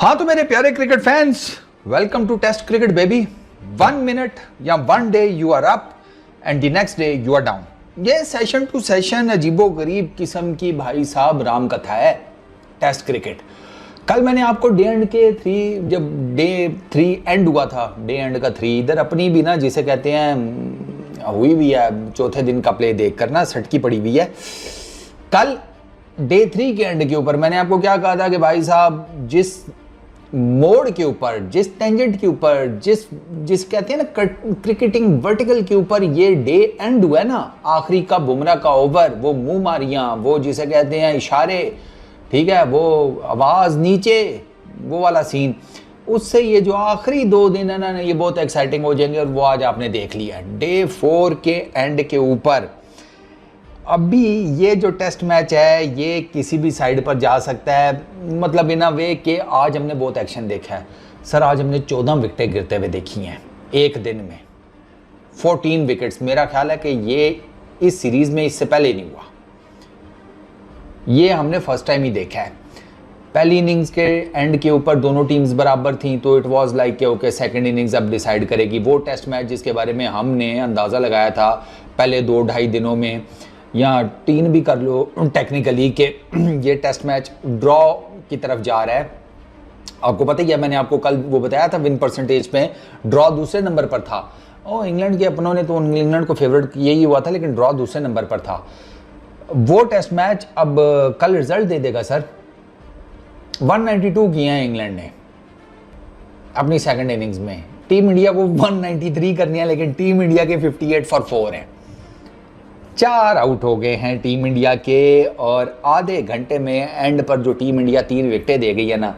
हाँ तो मेरे प्यारे cricket fans, welcome to test cricket baby. 1 minute या 1 day you are up and the next day you are down. ये session to session अजीबो गरीब किस्म की भाई साहब राम कथा है टेस्ट क्रिकेट। कल मैंने आपको डे एंड के 3 जब डे 3 एंड हुआ था, डे एंड का 3 इधर अपनी भी ना जिसे कहते हैं हुई भी है, चौथे दिन का प्ले देख कर ना सटकी पड़ी हुई है। कल डे 3 के एंड के ऊपर मैंने आपको क्या कहा था कि भाई साहब जिस मोड़ के ऊपर, जिस टेंजेंट के ऊपर, जिस कहते हैं ना क्रिकेटिंग वर्टिकल के ऊपर ये डे एंड हुआ है ना, आखिरी का बुमराह का ओवर, वो मुंह मारियां, वो जिसे कहते हैं इशारे, ठीक है, वो आवाज नीचे, वो वाला सीन, उससे ये जो आखिरी 2 दिन है ना ये बहुत एक्साइटिंग हो जाएंगे और वो आज आपने देख लिया। डे 4 के एंड के ऊपर अभी ये जो टेस्ट मैच है ये किसी भी साइड पर जा सकता है, मतलब इन अ वे कि आज हमने बहुत एक्शन देखा है सर। आज हमने 14 विकेटें गिरते हुए देखी हैं एक दिन में, 14 विकेट्स। मेरा ख्याल है कि ये इस सीरीज में इससे पहले नहीं हुआ, ये हमने फर्स्ट टाइम ही देखा है। पहली इनिंग्स के एंड के ऊपर दोनों टीम्स बराबर थी तो इट वाज लाइक कि ओके सेकंड इनिंग्स अब डिसाइड करेगी। वो टेस्ट मैच जिसके बारे में हमने अंदाज़ा लगाया था पहले 2-2.5 दिनों में, या 3 भी कर लो टेक्निकली, कि ये टेस्ट मैच ड्रॉ की तरफ जा रहा है। आपको पता ही है, मैंने आपको कल वो बताया था विन परसेंटेज में ड्रॉ दूसरे नंबर पर था। इंग्लैंड के अपनों ने तो इंग्लैंड को फेवरेट यही हुआ था, लेकिन ड्रॉ दूसरे नंबर पर था। वो टेस्ट मैच अब कल रिजल्ट दे देगा सर। 192 किए हैं इंग्लैंड ने अपनी सेकंड इनिंग्स में। टीम इंडिया को 193 करनी है, लेकिन टीम इंडिया के 58 फॉर 4 हैं। 4 आउट हो गए हैं टीम इंडिया के, और आधे घंटे में एंड पर जो टीम इंडिया 3 विकेटें दे गई है ना,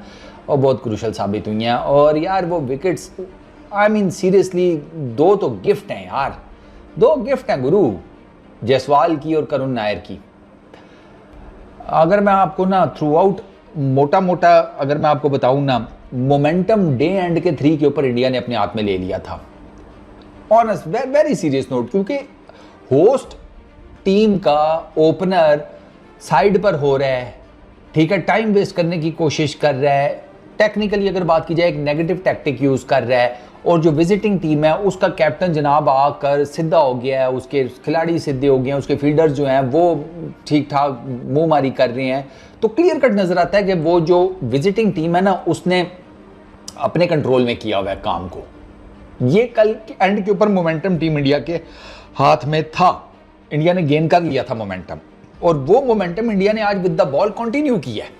वो बहुत क्रूशल साबित हुई हैं। और यार वो विकेट्स, आई मीन सीरियसली 2 तो गिफ्ट हैं यार, 2 गिफ्ट हैं गुरु, जायसवाल की और करुण नायर की। अगर मैं आपको ना थ्रू आउट मोटा मोटा अगर मैं आपको बताऊं ना, मोमेंटम डे एंड के 3 के ऊपर इंडिया ने अपने हाथ में ले लिया था। ऑनेस्ट वेरी सीरियस नोट, क्योंकि होस्ट टीम का ओपनर साइड पर हो रहा है, ठीक है, टाइम वेस्ट करने की कोशिश कर रहा है, टेक्निकली अगर बात की जाए एक नेगेटिव टैक्टिक यूज कर रहा है, और जो विजिटिंग टीम है उसका कैप्टन जनाब आकर सीधा हो गया है, उसके खिलाड़ी सीधे हो गए हैं, उसके फील्डर्स जो हैं वो ठीक ठाक मुंह मारी कर रहे हैं, तो क्लियर कट नजर आता है कि वो जो विजिटिंग टीम है ना उसने अपने कंट्रोल में किया हुआ है काम को। ये कल एंड के ऊपर मोमेंटम टीम इंडिया के हाथ में था, इंडिया ने गेन कर लिया था मोमेंटम, और वो मोमेंटम इंडिया ने आज विद द बॉल कंटिन्यू किया है।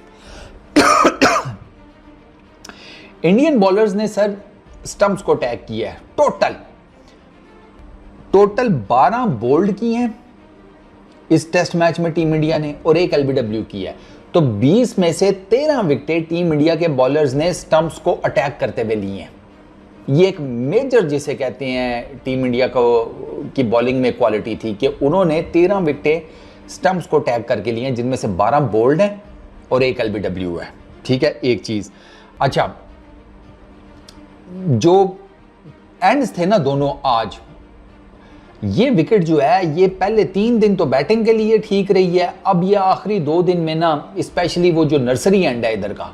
इंडियन बॉलर्स ने सर स्टंप्स को अटैक किया है, टोटल 12 बोल्ड किए हैं इस टेस्ट मैच में टीम इंडिया ने, और 1 एलबीडब्ल्यू किया है। तो 20 में से 13 विकेटें टीम इंडिया के बॉलर्स ने स्टंप्स को अटैक करते हुए लिए हैं। ये एक मेजर जिसे कहते हैं टीम इंडिया को की बॉलिंग में क्वालिटी थी कि उन्होंने 13 विकेटें स्टंप्स को टैग करके लिए हैं, जिनमें से 12 बोल्ड हैं और 1 एलबीडब्ल्यू है, ठीक है, एक चीज। अच्छा, जो एंड्स थे ना दोनों आज, ये विकेट जो है ये पहले 3 दिन तो बैटिंग के लिए ठीक रही है, अब ये आखिरी 2 दिन में ना स्पेशली वो जो नर्सरी एंड है इधर का,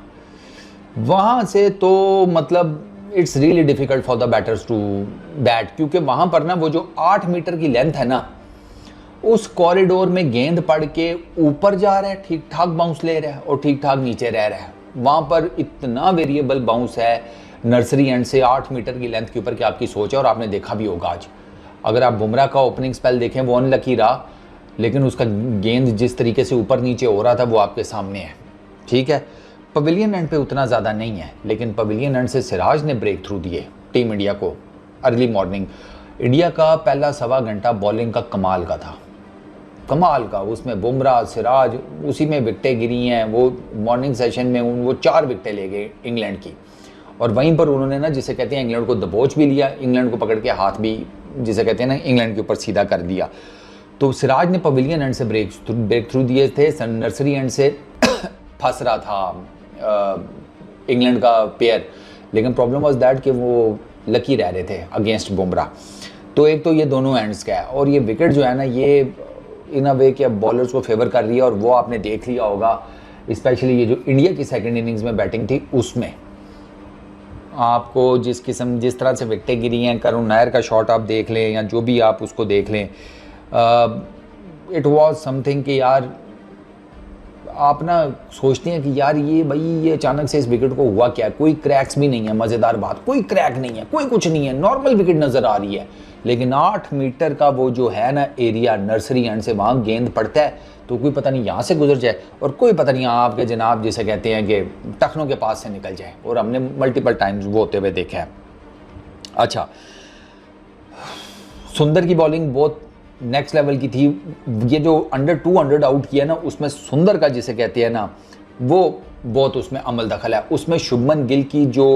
वहां से तो मतलब it's really difficult for the batters to bat, क्योंकि वहां पर ना वो जो 8 मीटर की लेंथ है ना, उस कॉरिडोर में गेंद पड़ के ऊपर जा रहा है, ठीक ठाक बाउंस ले रहा है, और ठीक ठाक नीचे रह रहा है। वहां पर इतना वेरिएबल बाउंस है नर्सरी एंड से 8 मीटर की लेंथ के ऊपर कि आपकी सोच है, और आपने देखा भी होगा आज। अगर आप बुमराह का ओपनिंग स्पेल देखें वो अनलकी रहा, लेकिन उसका गेंद जिस तरीके से ऊपर नीचे हो रहा था वो आपके सामने है, ठीक है। पवेलियन एंड पे उतना ज़्यादा नहीं है, लेकिन पवेलियन एंड से सिराज ने ब्रेक थ्रू दिए टीम इंडिया को अर्ली मॉर्निंग। इंडिया का पहला 1.25 घंटा बॉलिंग का कमाल का था, कमाल का। उसमें बुमराह, सिराज, उसी में विकेटें गिरी हैं। वो मॉर्निंग सेशन में वो 4 विकेटें ले गए इंग्लैंड की, और वहीं पर उन्होंने ना जिसे कहते हैं इंग्लैंड को दबोच भी लिया, इंग्लैंड को पकड़ के हाथ भी जिसे कहते हैं ना इंग्लैंड के ऊपर सीधा कर दिया। तो सिराज ने पवेलियन एंड से ब्रेक थ्रू दिए थे, नर्सरी एंड से फंस रहा था इंग्लैंड का पेयर, लेकिन प्रॉब्लम वाज दैट कि वो लकी रह रहे थे अगेंस्ट बुमराह। तो एक तो ये दोनों एंड्स का है, और ये विकेट जो है ना ये इन अ वे कि अब बॉलर्स को फेवर कर रही है, और वो आपने देख लिया होगा स्पेशली ये जो इंडिया की सेकंड इनिंग्स में बैटिंग थी उसमें आपको जिस तरह से विकेटें गिरी हैं, करुण नायर का शॉट आप देख लें या जो भी आप उसको देख लें, इट वाज समथिंग कि यार आप ना सोचते हैं कि यार ये अचानक से इस विकेट को हुआ क्या, कोई क्रैक्स भी नहीं है, मज़ेदार बात, कोई क्रैक नहीं है, कोई कुछ नहीं है, नॉर्मल विकेट नज़र आ रही है, लेकिन 8 मीटर का वो जो है ना एरिया नर्सरी एंड से वहाँ गेंद पड़ता है तो कोई पता नहीं यहाँ से गुजर जाए और कोई पता नहीं आपके जनाब जिसे कहते हैं कि टखनों के पास से निकल जाए, और हमने मल्टीपल टाइम्स वो होते हुए देखा है। अच्छा, सुंदर की बॉलिंग बहुत नेक्स्ट लेवल की थी। ये जो अंडर 200 आउट किया ना, उसमें सुंदर का जिसे कहते हैं ना, वो बहुत उसमें अमल दखल है। उसमें शुभमन गिल की जो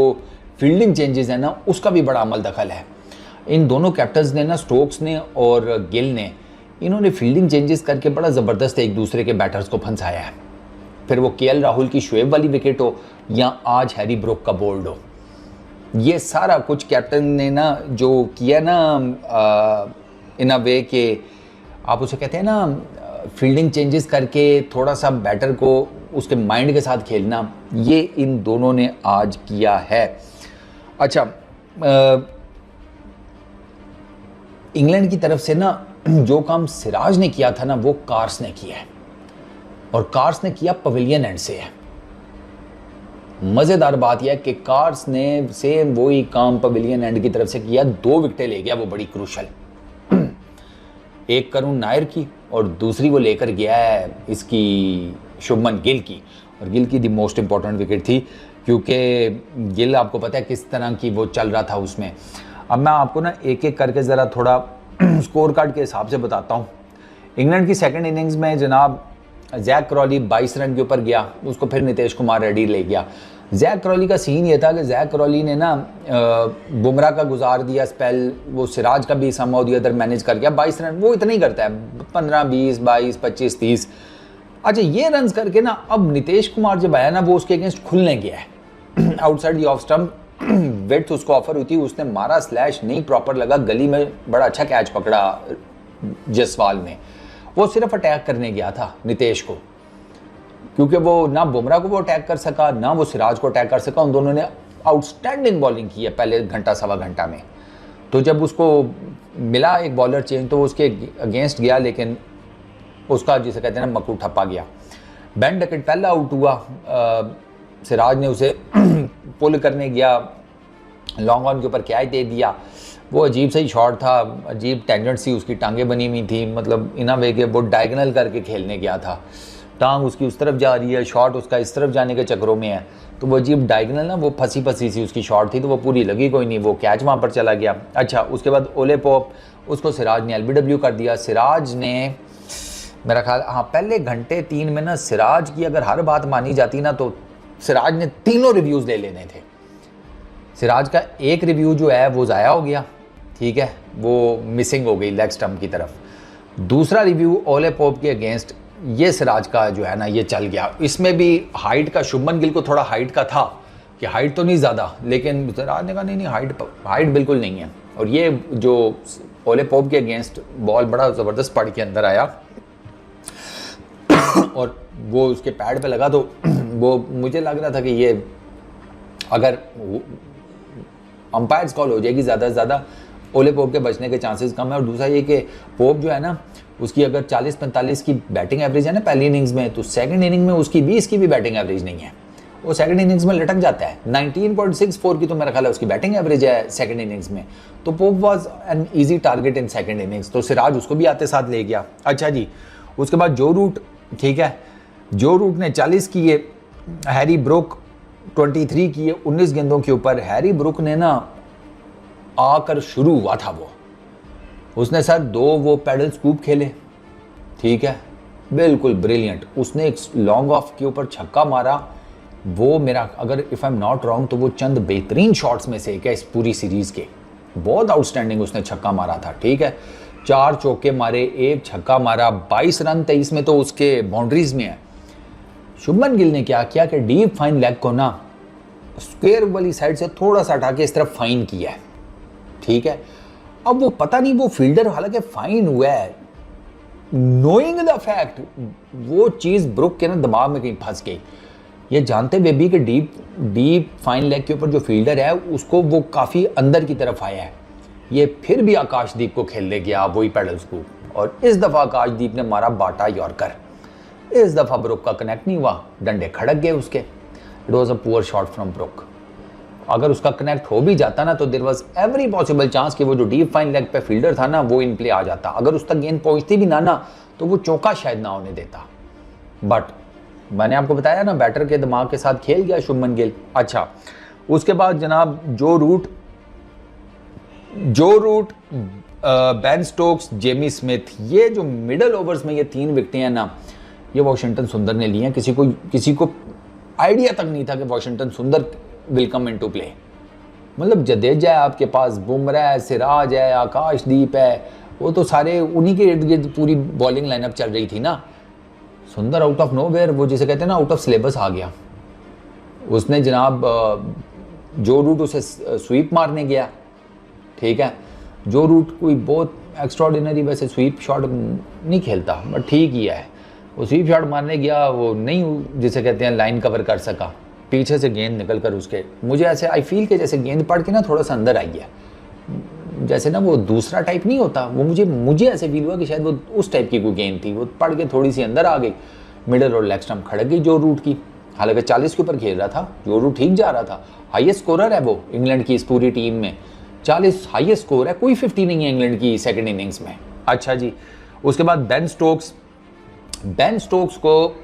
फील्डिंग चेंजेस है ना, उसका भी बड़ा अमल दखल है। इन दोनों कैप्टन्स ने ना, स्टोक्स ने और गिल ने, इन्होंने फील्डिंग चेंजेस करके बड़ा ज़बरदस्त एक दूसरे के बैटर्स को फंसाया है। फिर वो केएल राहुल की शोएब वाली विकेट हो या आज हैरी ब्रुक का बोल्ड हो, ये सारा कुछ कैप्टन ने ना जो किया ना, इन अ वे के आप उसे कहते हैं ना, फील्डिंग चेंजेस करके थोड़ा सा बैटर को उसके माइंड के साथ खेलना, ये इन दोनों ने आज किया है। अच्छा, इंग्लैंड की तरफ से ना जो काम सिराज ने किया था ना, वो कार्स ने किया है, और कार्स ने किया पवेलियन एंड से है। मज़ेदार बात यह है कि कार्स ने सेम वही काम पवेलियन एंड की तरफ से किया, 2 विकेटें ले गया वो बड़ी क्रूशल, एक करुण नायर की और दूसरी वो लेकर गया है इसकी शुभमन गिल की, और गिल की दी मोस्ट इंपॉर्टेंट विकेट थी, क्योंकि गिल आपको पता है किस तरह की वो चल रहा था उसमें। अब मैं आपको ना एक एक करके ज़रा थोड़ा स्कोर कार्ड के हिसाब से बताता हूँ। इंग्लैंड की सेकंड इनिंग्स में जनाब जैक क्रॉली 22 रन के ऊपर गया, उसको फिर नितेश कुमार रेड्डी ले गया। जैक क्रॉली का सीन ये था कि जैक क्रॉली ने ना बुमराह का गुजार दिया स्पेल, वो सिराज का भी समहाउ दी अदर मैनेज कर गया। 22 रन वो इतना ही करता है, 15, 20, 22, 25, 30। अच्छा, ये रन करके ना अब नितेश कुमार जब आया ना, वो उसके अगेंस्ट खुलने गया है outside the off stump, width उसको ऑफर हुई थी, उसने मारा, स्लैश नहीं प्रॉपर लगा, गली में बड़ा अच्छा कैच पकड़ा जसवाल ने। वो सिर्फ अटैक करने गया था नितेश को, क्योंकि वो ना बुमराह को वो अटैक कर सका, ना वो सिराज को अटैक कर सका। उन दोनों ने आउटस्टैंडिंग बॉलिंग की है पहले घंटा सवा घंटा में। तो जब उसको मिला एक बॉलर चेंज तो वो उसके अगेंस्ट गया, लेकिन उसका जिसे कहते हैं ना मकू ठप्पा गया। बेन डकेट पहला आउट हुआ, सिराज ने उसे पुल करने गया, लॉन्ग ऑन के ऊपर कैच दे दिया। वो अजीब सा ही शॉट था, अजीब टेंजेंट सी उसकी टांगें बनी हुई थी, मतलब इन अ वे के वो डायगनल करके खेलने गया था, टांग उसकी उस तरफ जा रही है, शॉट उसका इस तरफ जाने के चक्करों में है, तो वो अजीब डायगनल ना, वो फंसी फंसी सी उसकी शॉट थी, तो वो पूरी लगी कोई नहीं, वो कैच वहाँ पर चला गया। अच्छा, उसके बाद ओले पॉप, उसको सिराज ने LBW कर दिया। सिराज ने मेरा ख्याल, हाँ, पहले घंटे 3 में ना सिराज की अगर हर बात मानी जाती ना, तो सिराज ने तीनों रिव्यूज़ ले लेने थे। सिराज का एक रिव्यू जो है वो ज़ाया हो गया, ठीक है, वो मिसिंग हो गई लेग स्टंप की तरफ। दूसरा रिव्यू ओले पॉप के अगेंस्ट, ये सिराज का जो है ना ये चल गया। इसमें भी हाइट का, शुभमन गिल को थोड़ा हाइट का था कि हाइट तो नहीं ज़्यादा, लेकिन सिराज ने कहा नहीं हाइट बिल्कुल नहीं है। और ये जो ओले पॉप के अगेंस्ट बॉल बड़ा ज़बरदस्त पड़ के अंदर आया और वो उसके पैड पे लगा, तो वो मुझे लग रहा था कि ये अगर अंपायर्स कॉल हो जाएगी ज़्यादा से ज़्यादा, ओले पोप के बचने के चांसेस कम है। और दूसरा ये कि पोप जो है ना, उसकी अगर 40-45 की बैटिंग एवरेज है ना पहली इनिंग्स में, तो सेकंड इनिंग में उसकी 20 की भी बैटिंग एवरेज नहीं है, वो सेकंड इनिंग्स में लटक जाता है। 19.64 की तो मेरा ख्याल है उसकी बैटिंग एवरेज है सेकंड इनिंग्स में, तो pope was an easy target in second innings, तो सिराज उसको भी आते साथ ले गया। अच्छा जी, उसके बाद जो रूट, ठीक है, जो रूट ने 40 किए, हैरी ब्रुक 23 किए 19 गेंदों के ऊपर। हैरी ब्रुक ने ना आकर शुरू हुआ था वो, उसने सर 2 वो पैडल स्कूप खेले, ठीक है, बिल्कुल ब्रिलियंट। उसने एक लॉन्ग ऑफ के ऊपर छक्का मारा, वो मेरा अगर if I am not wrong तो वो चंद बेहतरीन शॉट्स में से एक है इस पूरी सीरीज़ के, बहुत आउटस्टैंडिंग उसने छक्का मारा था, ठीक है। 4 चौके मारे, 1 छक्का मारा, 22 रन 23 में तो उसके बाउंड्रीज में है। शुभमन गिल ने क्या किया कि डीप फाइन लेग को ना स्क्वायर वाली साइड से थोड़ा सा हटा के इस तरफ फाइन किया है, ठीक है। अब वो पता नहीं वो फील्डर हालांकि फाइन हुआ है, नोइंग द फैक्ट वो चीज़ ब्रुक के ना दिमाग में कहीं फंस गई, ये जानते हुए भी कि डीप फाइन लेग के ऊपर जो फील्डर है उसको वो काफ़ी अंदर की तरफ आया है, ये फिर भी आकाशदीप को खेलने गया वही पेडल्स को, और इस दफ़ा आकाशदीप ने मारा बाटा यॉर्कर। इस दफ़ा ब्रुक का कनेक्ट नहीं हुआ, डंडे खड़क गए उसके। It was a poor shot from Brook. अगर उसका कनेक्ट हो भी जाता ना तो there was every possible chance कि वो जो डीप फाइन लेग पे फील्डर था ना वो इन प्ले आ जाता। अगर उस तक गेंद पहुंचती भी ना तो वो चौका शायद ना होने देता। बट मैंने आपको बताया ना, बैटर के दिमाग के साथ खेल गया शुभमन गिल। अच्छा, उसके बाद जनाब Joe Root Ben Stokes, Jamie Smith, ये जो मिडल ओवर्स में ये 3 विकेटें हैं ना, ये वॉशिंगटन सुंदर ने ली हैं। किसी को आइडिया तक नहीं था कि वॉशिंगटन सुंदर विल कम इनटू प्ले। मतलब जडेजा है आपके पास, बुमराह है, सिराज है, आकाशदीप है, वो तो सारे उन्हीं के इर्द गिर्द पूरी बॉलिंग लाइनअप चल रही थी ना। सुंदर आउट ऑफ नोवेयर, वो जिसे कहते हैं ना आउट ऑफ सिलेबस आ गया। उसने जनाब जो रूट उसे स्वीप मारने गया, ठीक है, जो रूट कोई बहुत एक्स्ट्राऑर्डिनरी वैसे स्वीप शॉट नहीं खेलता, बट ठीक ही है, वो स्वीप शॉट मारने गया, वो नहीं जिसे कहते हैं लाइन कवर कर सका, पीछे से गेंद निकल कर उसके, मुझे ऐसे आई फील के जैसे गेंद पड़ के ना थोड़ा सा अंदर आई है, जैसे ना वो दूसरा टाइप नहीं होता, वो मुझे ऐसे फील हुआ कि शायद वो उस टाइप की कोई गेंद थी, वो पड़ के थोड़ी सी अंदर आ गई, मिडल और लेग स्टंप खड़क गई जो रूट की। हालांकि 40 के ऊपर खेल रहा था, जो रूट ठीक जा रहा था, हाईएस्ट स्कोरर है वो इंग्लैंड की इस पूरी टीम में, 40 हाईएस्ट स्कोर है, कोई 50 नहीं है इंग्लैंड की सेकंड इनिंग्स में। अच्छा जी, उसके बाद बेन स्टोक्स को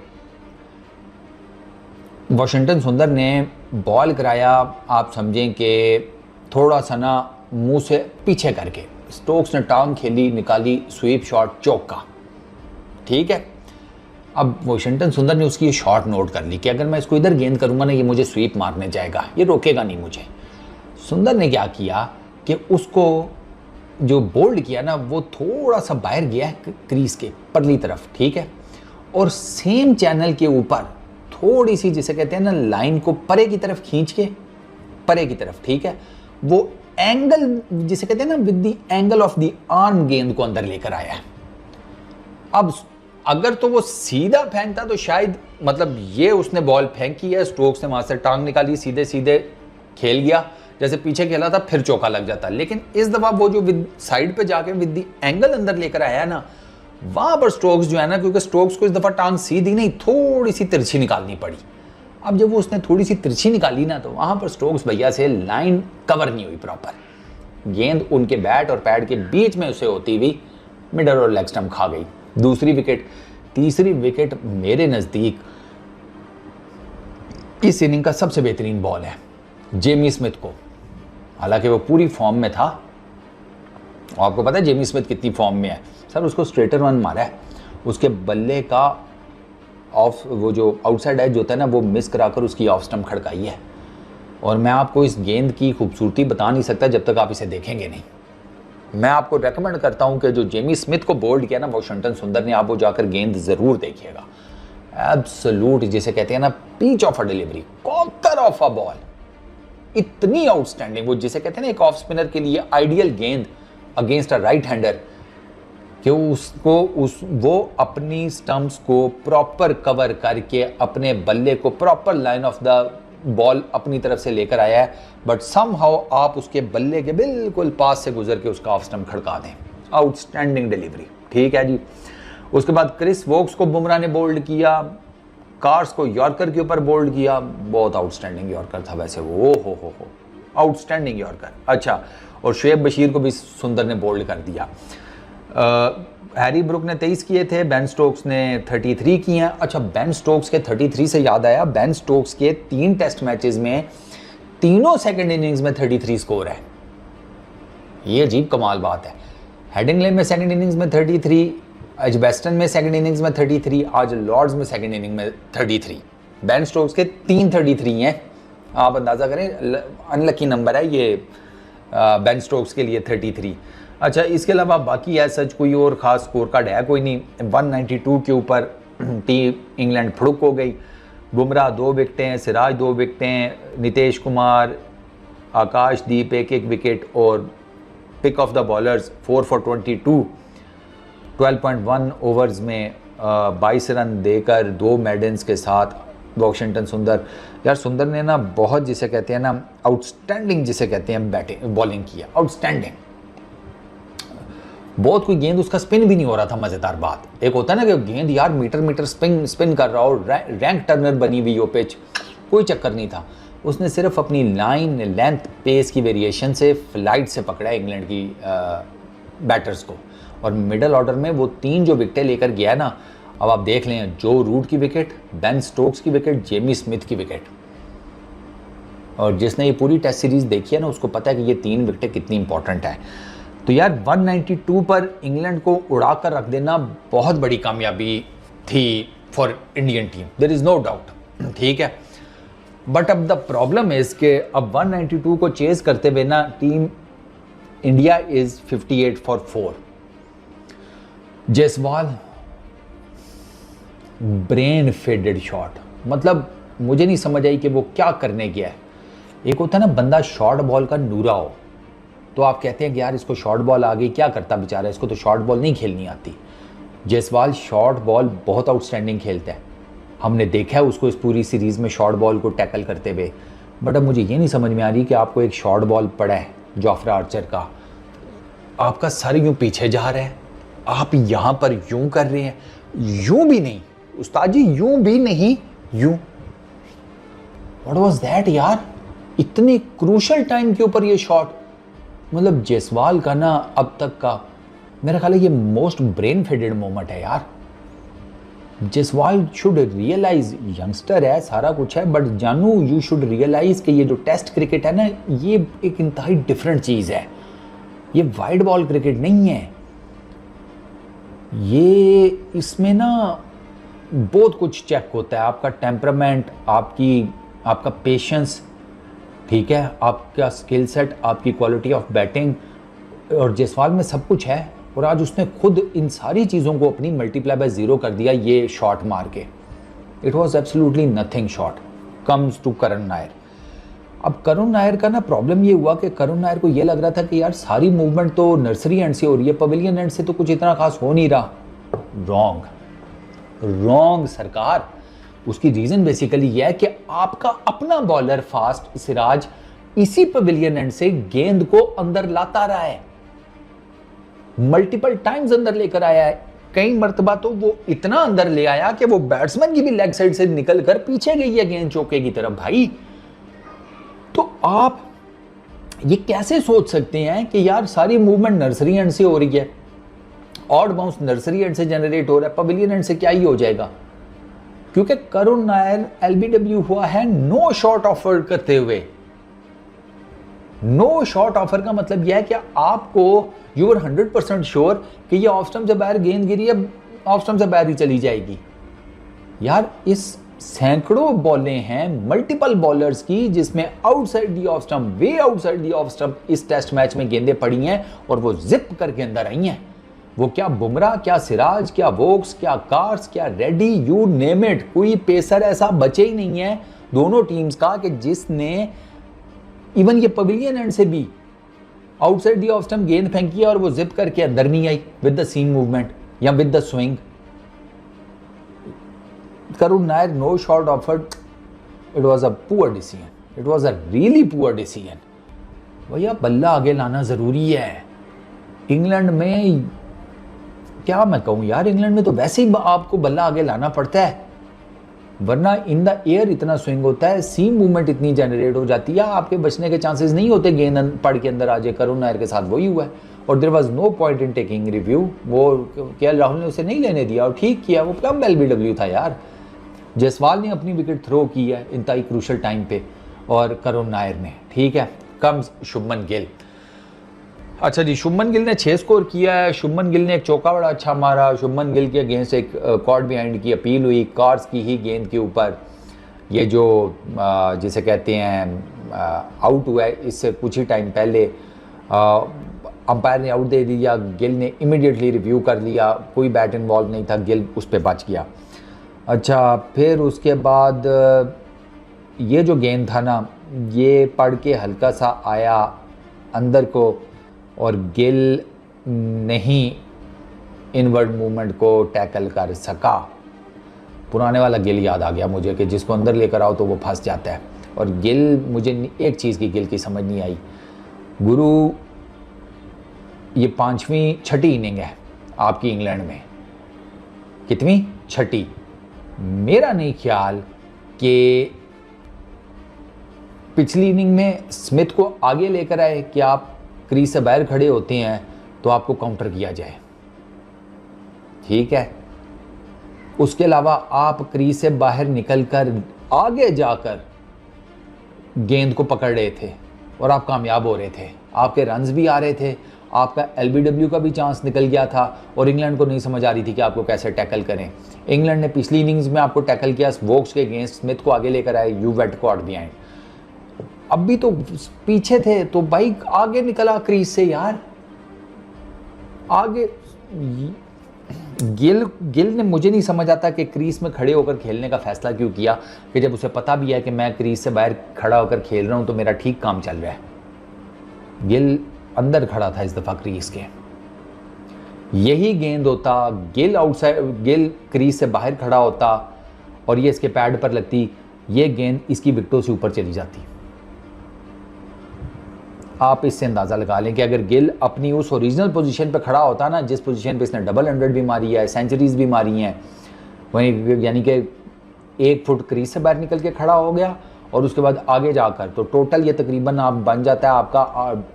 वॉशिंगटन सुंदर ने बॉल कराया, आप समझें कि थोड़ा सा ना मुंह से पीछे करके, स्टोक्स ने टांग खेली, निकाली, स्वीप शॉट, चौका, ठीक है। अब वॉशिंगटन सुंदर ने उसकी ये शॉट नोट कर ली कि अगर मैं इसको इधर गेंद करूंगा ना ये मुझे स्वीप मारने जाएगा, ये रोकेगा नहीं मुझे। सुंदर ने क्या किया कि उसको जो बोल्ड किया ना वो थोड़ा सा बाहर गया क्रीज के परली तरफ, ठीक है, और सेम चैनल के ऊपर थोड़ी सी जिसे कहते हैं ना लाइन को परे की तरफ खींच के, परे की तरफ, ठीक है, वो एंगल जिसे कहते हैं ना with the angle of the arm गेंद को अंदर लेकर आया है। अब अगर तो वो सीधा फेंकता तो शायद मतलब ये उसने बॉल फेंकी है, स्टोक्स ने वहां से टांग निकाली, सीधे सीधे खेल गया, जैसे पीछे खेला था फिर चौका लग जाता। लेकिन इस दफा वो जो विद साइड पे जाके विद द एंगल अंदर लेकर आया ना, वहां पर स्टोक्स जो है ना, क्योंकि स्टोक्स को इस दफा टांग सीधी नहीं थोड़ी सी तिरछी निकालनी पड़ी। अब जब वो उसने थोड़ी सी तिरछी निकाली ना तो वहां पर स्टोक्स भैया से लाइन कवर नहीं हुई प्रॉपर, गेंद उनके बैट और पैड के बीच में उसे होती हुई मिडल और लेग स्टंप खा गई। दूसरी विकेट, तीसरी विकेट मेरे नजदीक इस इनिंग का सबसे बेहतरीन बॉल है जेमी स्मिथ को। हालांकि वो पूरी फॉर्म में था, आपको पता है जेमी स्मिथ कितनी फॉर्म में है सर, उसको स्ट्रेटर वन मारा है, उसके बल्ले का ऑफ वो जो आउटसाइड एज होता है ना वो मिस कराकर उसकी ऑफ स्टंप खड़काई है। और मैं आपको इस गेंद की खूबसूरती बता नहीं सकता जब तक आप इसे देखेंगे नहीं। मैं आपको रेकमेंड करता हूं कि जो जेमी स्मिथ को बोल्ड किया ना वॉशिंगटन सुंदर ने, आप वो जाकर गेंद जरूर देखिएगा। एब्सोल्यूट जिसे कहते हैं ना peach of a delivery, corker of a ball, इतनी आउटस्टैंडिंग, वो जिसे कहते हैं ना एक ऑफ स्पिनर के लिए आइडियल गेंद अगेंस्ट अ राइट हैंडर, कि वो अपनी स्टंप्स को प्रॉपर कवर करके अपने बल्ले को proper line of the ball अपनी तरफ से लेकर आया है, बट समहाउ आप उसके बल्ले के बिल्कुल पास से गुजर के उसका ऑफ स्टंप खड़का दें। आउटस्टैंडिंग डिलीवरी, ठीक है जी। उसके बाद क्रिस वोक्स को बुमराह ने बोल्ड किया, कार्स को यॉर्कर के ऊपर बोल्ड किया, बहुत आउटस्टैंडिंग यॉर्कर था वैसे वो, हो आउटस्टैंडिंग यॉर्कर। अच्छा, और शुएब बशीर को भी सुंदर ने बोल्ड कर दिया। हैरी ब्रुक ने 23 किए थे, बेन स्टोक्स ने 33 किए हैं। अच्छा, बेन स्टोक्स के 33 से याद आया, बेन स्टोक्स के 3 टेस्ट मैचेस में तीनों सेकंड इनिंग्स में 33 स्कोर है। ये अजीब कमाल बात है। हेडिंगले में सेकंड इनिंग्स में 33, एजबेस्टन में सेकंड इनिंग्स में 33, आज लॉर्ड्स में सेकंड इनिंग में 33। बेन स्टोक्स के 3 33 हैं, आप अंदाज़ा करें, अनलकी नंबर है ये बेन स्टोक्स के लिए 33। अच्छा, इसके अलावा बाकी है सच कोई और ख़ास स्कोर कार्ड है कोई नहीं। 192 के ऊपर टीम इंग्लैंड फुड़क हो गई। बुमराह 2 विकेटें, सिराज 2 विकेटें, नीतीश कुमार, आकाशदीप एक विकेट, और pick of the bowlers 4 for 22, 12.1 overs में 22 रन देकर 2 मेडन्स के साथ वॉशिंगटन सुंदर, यार सुंदर ने ना बहुत जिसे कहते हैं ना आउटस्टैंडिंग जिसे कहते हैं बैटिंग बॉलिंग किया, आउटस्टैंडिंग। बहुत कोई गेंद उसका स्पिन भी नहीं हो रहा था। मज़ेदार बात एक होता है ना कि गेंद यार मीटर स्पिन कर रहा हो, रैंक टर्नर बनी हुई हो पिच, कोई चक्कर नहीं था। उसने सिर्फ अपनी लाइन लेंथ पेस की वेरिएशन से फ्लाइट से पकड़ा इंग्लैंड की बैटर्स को, और मिडल ऑर्डर में वो 3 जो विकेटें लेकर गया ना, अब आप देख लें, जो रूट की विकेट, बेन स्टोक्स की विकेट, जेमी स्मिथ की विकेट। और जिसने ये पूरी टेस्ट सीरीज देखी है ना उसको पता है कि ये 3 विकेटें कितनी इंपॉर्टेंट है। तो यार 192 पर इंग्लैंड को उड़ा कर रख देना बहुत बड़ी कामयाबी थी for Indian team, there is no doubt, ठीक है। बट अब द प्रॉब्लम इज कि अब 192 को चेज करते हुए ना team India is 58 for 4। Jaiswal brain faded shot, मतलब मुझे नहीं समझ आई कि वो क्या करने गया है। एक होता है ना बंदा शॉर्ट बॉल का नूरा हो, तो आप कहते हैं कि यार इसको शॉर्ट बॉल आ गई, क्या करता बेचारा, इसको तो शॉर्ट बॉल नहीं खेलनी आती। जयसवाल शॉर्ट बॉल बहुत आउटस्टैंडिंग खेलता है, हमने देखा है उसको इस पूरी सीरीज़ में शॉर्ट बॉल को टैकल करते हुए। बट अब मुझे ये नहीं समझ में आ रही कि आपको एक शॉर्ट बॉल पड़ा है जोफ्रा आर्चर का, आपका सर यूं पीछे जा रहा है, आप यहाँ पर यूं कर रहे हैं, यूं भी नहीं उस्ताद जी, यूं भी नहीं, यूं। व्हाट वाज दैट यार, इतने क्रूशल टाइम के ऊपर ये शॉट, मतलब जयसवाल का ना अब तक का मेरा ख्याल है ये मोस्ट ब्रेन फेडेड मोमेंट है यार। जयसवाल शुड रियलाइज, यंगस्टर है, सारा कुछ है, बट जानू यू शुड रियलाइज कि ये जो टेस्ट क्रिकेट है ना, ये एक इंतहाई डिफरेंट चीज़ है, ये वाइड बॉल क्रिकेट नहीं है। ये इसमें ना बहुत कुछ चेक होता है, आपका टेम्परामेंट, आपका पेशेंस, ठीक है, आपका स्किल सेट, आपकी क्वालिटी ऑफ बैटिंग, और जयसवाल में सब कुछ है। और आज उसने खुद इन सारी चीज़ों को अपनी मल्टीप्लाई बाय 0 कर दिया ये शॉट मार के। It was absolutely nothing shot comes to Karun Nair. अब करुण नायर का ना प्रॉब्लम ये हुआ कि करुण नायर को ये लग रहा था कि यार सारी मूवमेंट तो नर्सरी एंड से हो रही है, पवेलियन एंड से तो कुछ इतना खास हो नहीं रहा। रॉन्ग सरकार। उसकी रीज़न बेसिकली यह है कि आपका अपना बॉलर फास्ट सिराज इसी पवेलियन एंड से गेंद को अंदर लाता रहा है, मल्टीपल टाइम्स अंदर लेकर आया है। कई मर्तबा तो वो इतना अंदर ले आया कि वो बैट्समैन की भी लेग साइड से निकल कर पीछे गई है गेंद चौके की तरफ। भाई तो आप ये कैसे सोच सकते हैं कि यार सारी मूवमेंट नर्सरी एंड से हो रही है, ऑड बाउंस नर्सरी एंड से जनरेट हो रहा है, पवेलियन एंड से क्या ही हो जाएगा। क्योंकि करुण नायर एलबीडब्ल्यू हुआ है नो शॉट ऑफर करते हुए। नो शॉट ऑफर का मतलब यह है कि आपको यू आर 100% श्योर कि ये ऑफ स्टंप से बाहर गेंद गिरी है, ऑफ स्टंप से बाहर ही चली जाएगी। यार इस सैकड़ों बॉलें हैं मल्टीपल बॉलर्स की जिसमें outside the off stump, way outside the off stump इस टेस्ट मैच में गेंदें पड़ी हैं और वो जिप करके अंदर आई हैं। वो क्या बुमराह, क्या सिराज, क्या वोक्स, क्या कार्स, क्या रेड्डी, यू नेम इट, कोई पेसर ऐसा बचे ही नहीं है दोनों टीम्स का कि जिसने इवन ये पवेलियन एंड से भी आउटसाइड दी ऑफ स्टंप गेंद फेंकी और वो जिप करके अंदर नहीं आई विद द सीम मूवमेंट या with the swing. Karun Nair no shot offered, it was a poor decision, it was a really poor decision. भैया बल्ला आगे लाना जरूरी है। इंग्लैंड में क्या मैं कहूँ यार, इंग्लैंड में तो वैसे ही आपको बल्ला आगे लाना पड़ता है, वरना इन द एयर इतना स्विंग होता है, सीम मूवमेंट इतनी जनरेट हो जाती है, आपके बचने के चांसेस नहीं होते गेंद पड़ के अंदर आ जाए। करुण नायर के साथ वही हुआ है और there was no point in taking review. वो केएल राहुल ने उसे नहीं लेने दिया और ठीक किया, वो कम एलबीडब्ल्यू था यार। जयसवाल ने अपनी विकेट थ्रो की है इंतहाई क्रूशल टाइम पे और करुण नायर ने, ठीक है। कम्स शुभमन गिल। अच्छा जी, शुभमन गिल ने 6 स्कोर किया है। शुभमन गिल ने एक चौका बड़ा अच्छा मारा। शुभमन गिल के अगेंस्ट एक कॉर्ड बिहाइंड की अपील हुई, कार्स की ही गेंद के ऊपर। ये जो जिसे कहते हैं आउट हुआ है इससे कुछ ही टाइम पहले अंपायर ने आउट दे दिया, गिल ने इमीडिएटली रिव्यू कर लिया, कोई बैट इन्वॉल्व नहीं था, गिल उस पर बच गया। अच्छा, फिर उसके बाद ये जो गेंद था ना, ये पड़ के हल्का सा आया अंदर को और गिल नहीं इनवर्ड मूवमेंट को टैकल कर सका। पुराने वाला गिल याद आ गया मुझे कि जिसको अंदर लेकर आओ तो वो फंस जाता है। और गिल, मुझे एक चीज़ की गिल की समझ नहीं आई, गुरु ये 6वीं इनिंग है आपकी इंग्लैंड में, कितनी? 6ठी। मेरा नहीं ख्याल कि पिछली इनिंग में स्मिथ को आगे लेकर आए कि आप क्रीज से बाहर खड़े होते हैं तो आपको काउंटर किया जाए, ठीक है। उसके अलावा आप क्रीज से बाहर निकलकर आगे जाकर गेंद को पकड़ रहे थे और आप कामयाब हो रहे थे, आपके रन्स भी आ रहे थे, आपका एलबीडब्ल्यू का भी चांस निकल गया था और इंग्लैंड को नहीं समझ आ रही थी कि आपको कैसे टैकल करें। इंग्लैंड ने पिछली इनिंग्स में आपको टैकल किया, वोक्स के अगेंस्ट स्मिथ को आगे लेकर आए, यू वेट को आउट बिहाइंड। अब भी तो पीछे थे तो भाई आगे निकला क्रीज से यार, आगे। गिल ने, मुझे नहीं समझ आता कि क्रीज में खड़े होकर खेलने का फैसला क्यों किया, कि जब उसे पता भी है कि मैं क्रीज से बाहर खड़ा होकर खेल रहा हूं तो मेरा ठीक काम चल रहा है। गिल अंदर खड़ा था इस दफा क्रीज के, यही गेंद होता, गिल आउटसाइड, गिल क्रीज से बाहर खड़ा होता और ये इसके पैड पर लगती, ये गेंद इसकी विकेटों से ऊपर चली जाती। आप इससे अंदाज़ा लगा लें कि अगर गिल अपनी उस ओरिजिनल पोजीशन पे खड़ा होता ना, जिस पोजीशन पे इसने डबल 100 भी मारी है, सेंचुरीज भी मारी हैं, वहीं यानी कि 1 फुट क्रीज से बाहर निकल के खड़ा हो गया और उसके बाद आगे जाकर, तो टोटल ये तकरीबन आप बन जाता है आपका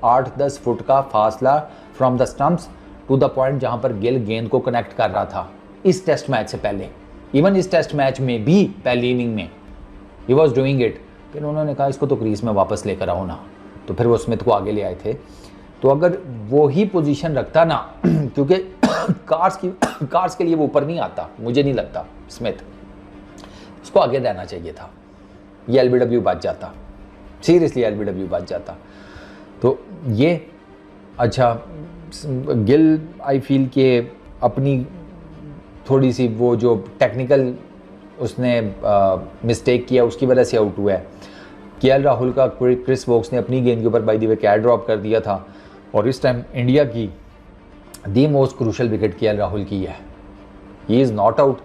8-10 फुट का फासला from the stumps to the point जहाँ पर गिल गेंद को कनेक्ट कर रहा था इस टेस्ट मैच से पहले। इवन इस टेस्ट मैच में भी पहली इनिंग में ही वॉज डूइंग इट। फिर उन्होंने कहा इसको तो क्रीज में वापस लेकर आओ ना, तो फिर वो स्मिथ को आगे ले आए थे। तो अगर वो ही पोजीशन रखता ना क्योंकि कार्स के लिए वो ऊपर नहीं आता, मुझे नहीं लगता स्मिथ, उसको आगे देना चाहिए था, ये एलबीडब्ल्यू बच जाता, सीरियसली एलबीडब्ल्यू बच जाता। तो ये अच्छा, गिल आई फील के अपनी थोड़ी सी वो जो टेक्निकल उसने मिस्टेक किया उसकी वजह से आउट हुआ है। केएल राहुल का क्रिस वोक्स ने अपनी गेंद के ऊपर by the way catch drop कर दिया था और इस टाइम इंडिया की the most crucial wicket KL Rahul की है। He is not out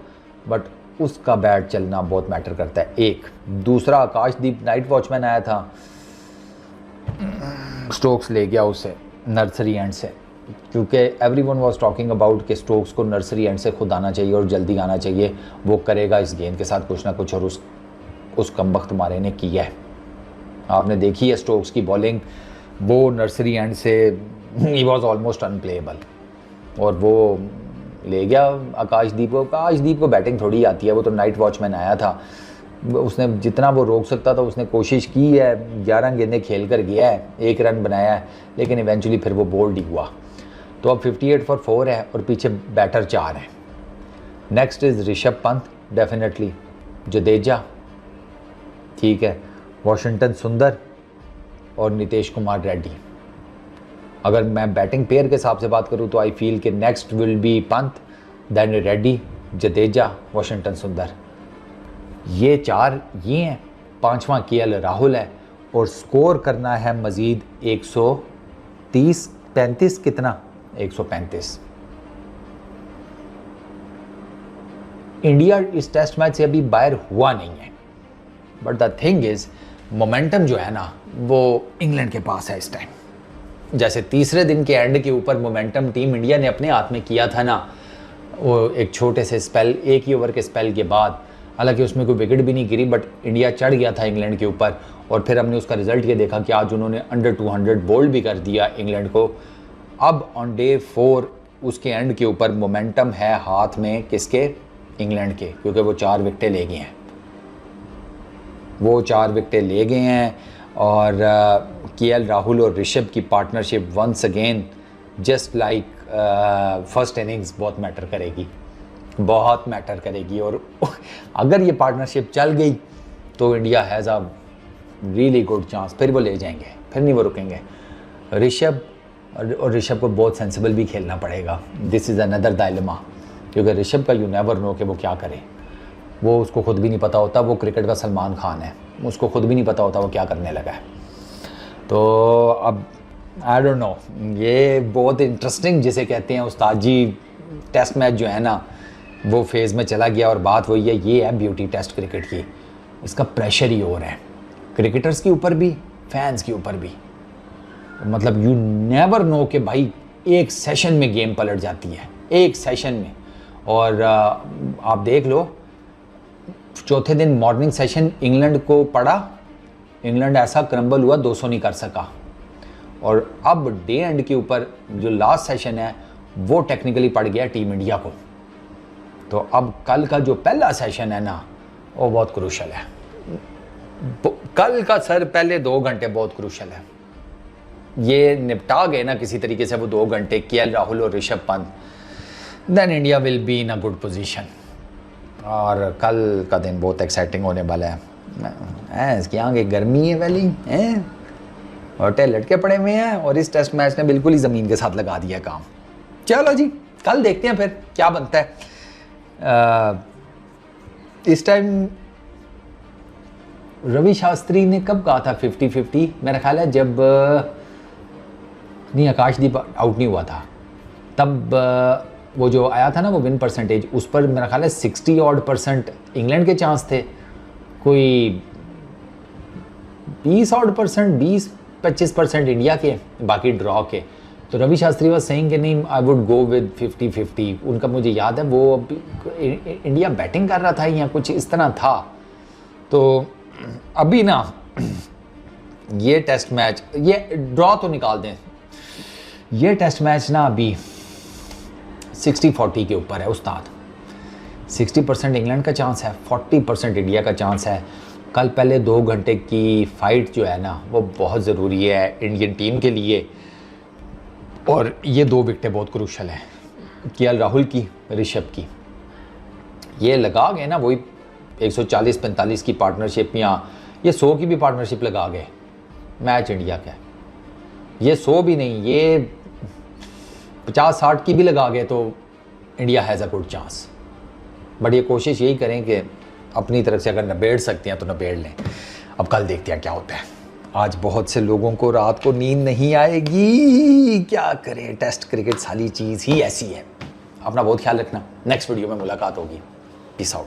but उसका बैट चलना बहुत मैटर करता है। एक दूसरा, आकाशदीप नाइट वॉचमैन आया था, स्टोक्स ले गया उसे नर्सरी एंड से, क्योंकि एवरीवन वाज टॉकिंग अबाउट कि स्टोक्स को नर्सरी एंड से खुद आना चाहिए और जल्दी आना चाहिए, वो करेगा इस गेंद के साथ कुछ ना कुछ, और उस कमबख्त मारे ने किया है। आपने देखी है स्टोक्स की बॉलिंग, वो नर्सरी एंड से ही वाज ऑलमोस्ट अनप्लेएबल और वो ले गया आकाशदीप को। आकाशदीप को बैटिंग थोड़ी आती है, वो तो नाइट वॉचमैन आया था, उसने जितना वो रोक सकता था उसने कोशिश की है, 11 गेंदें खेल कर गया है, 1 रन बनाया है, लेकिन इवेंचुअली फिर वो बोल्ड ही हुआ। तो अब 58 फॉर 4 है और पीछे बैटर 4 हैं। Next is Rishabh Pant, definitely Jadeja, ठीक है, वॉशिंगटन सुंदर और नितेश कुमार रेड्डी। अगर मैं बैटिंग पेयर के हिसाब से बात करूं तो आई फील कि next will be Pant, then Reddy, Jadeja, Washington Sundar, ये 4 ये हैं। 5वां केएल राहुल है और स्कोर करना है मज़ीद 135 कितना, 135। इंडिया इस टेस्ट मैच से अभी बाहर हुआ नहीं है, but the thing is momentum जो है ना वो इंग्लैंड के पास है इस टाइम। जैसे तीसरे दिन के एंड के ऊपर मोमेंटम टीम इंडिया ने अपने हाथ में किया था ना, वो एक छोटे से स्पेल, 1 ही ओवर के स्पेल के बाद, हालांकि उसमें कोई विकेट भी नहीं गिरी बट इंडिया चढ़ गया था इंग्लैंड के ऊपर, और फिर हमने उसका रिजल्ट ये देखा कि आज उन्होंने अंडर 200 बोल्ड भी कर दिया इंग्लैंड को। अब ऑन डे 4 उसके एंड के ऊपर मोमेंटम है हाथ में किसके, इंग्लैंड के, क्योंकि वो 4 विकेटें ले गए हैं, वो 4 विकेटें ले गए हैं। और केएल राहुल और ऋषभ की partnership once again just like first innings बहुत मैटर करेगी, बहुत मैटर करेगी। और अगर ये पार्टनरशिप चल गई तो India has a really good chance, फिर वो ले जाएंगे, फिर नहीं वो रुकेंगे। ऋषभ को बहुत सेंसिबल भी खेलना पड़ेगा, दिस इज़ अनदर डायलेमा, क्योंकि ऋषभ का यू नेवर नो कि वो क्या करे, वो उसको खुद भी नहीं पता होता, वो क्रिकेट का सलमान खान है, उसको खुद भी नहीं पता होता वो क्या करने लगा है। तो अब आई डोंट नो, ये बहुत इंटरेस्टिंग जिसे कहते हैं उस्ताद जी टेस्ट मैच जो है ना, वो फेज़ में चला गया। और बात वही है, ये है ब्यूटी टेस्ट क्रिकेट की, इसका प्रेशर ही और है, क्रिकेटर्स के ऊपर भी, फैंस के ऊपर भी। मतलब यू नेवर नो कि भाई एक सेशन में गेम पलट जाती है, एक सेशन में। और आप देख लो, चौथे दिन मॉर्निंग सेशन इंग्लैंड को पड़ा, इंग्लैंड ऐसा क्रम्बल हुआ 200 नहीं कर सका। और अब डे एंड के ऊपर जो लास्ट सेशन है वो टेक्निकली पड़ गया टीम इंडिया को। तो अब कल का जो पहला सेशन है ना, वो बहुत क्रूशल है। कल का सर पहले 2 घंटे बहुत क्रूशल है। ये निपटा गए ना किसी तरीके से वो 2 घंटे, केएल राहुल और Rishabh Pant, then India will be in a good position. और कल का दिन बहुत एक्साइटिंग होने वाला है। इसकी आगे गर्मी है वैली है और लटके पड़े हुए हैं, और इस टेस्ट मैच ने बिल्कुल ही ज़मीन के साथ लगा दिया काम। चलो जी, कल देखते हैं फिर क्या बनता है। इस टाइम रवि शास्त्री ने कब कहा था 50-50, मेरा ख्याल है जब नहीं आकाशदीप आउट नहीं हुआ था तब वो जो आया था ना वो विन परसेंटेज, उस पर मेरा ख्याल है 60% इंग्लैंड के चांस थे, कोई 20% 20-25% इंडिया के, बाकी ड्रॉ के। तो रवि शास्त्री वाज सेइंग कि नहीं आई वुड गो विद 50-50। उनका मुझे याद है वो इंडिया बैटिंग कर रहा था या कुछ इस तरह था। तो अभी ना ये टेस्ट मैच, ये ड्रॉ तो निकाल दें, ये टेस्ट मैच ना अभी 60-40 के ऊपर है उस्ताद। 60% इंग्लैंड का चांस है, 40% इंडिया का चांस है। कल पहले 2 घंटे की फ़ाइट जो है ना वो बहुत ज़रूरी है इंडियन टीम के लिए। और ये 2 विकेटें बहुत क्रूशल हैं, केएल राहुल की, ऋषभ की। ये लगा गए ना वही 140-45 की पार्टनरशिप, या ये 100 की भी पार्टनरशिप लगा गए, मैच इंडिया का। ये 100 भी नहीं, ये 50-60 की भी लगा गए तो India has a good chance. But ये कोशिश यही करें कि अपनी तरफ से अगर निबेड़ सकते हैं तो निबेड़ लें। अब कल देखते हैं क्या होता है। आज बहुत से लोगों को रात को नींद नहीं आएगी, क्या करें, टेस्ट क्रिकेट सारी चीज़ ही ऐसी है। अपना बहुत ख्याल रखना, नेक्स्ट वीडियो में मुलाकात होगी। Peace out.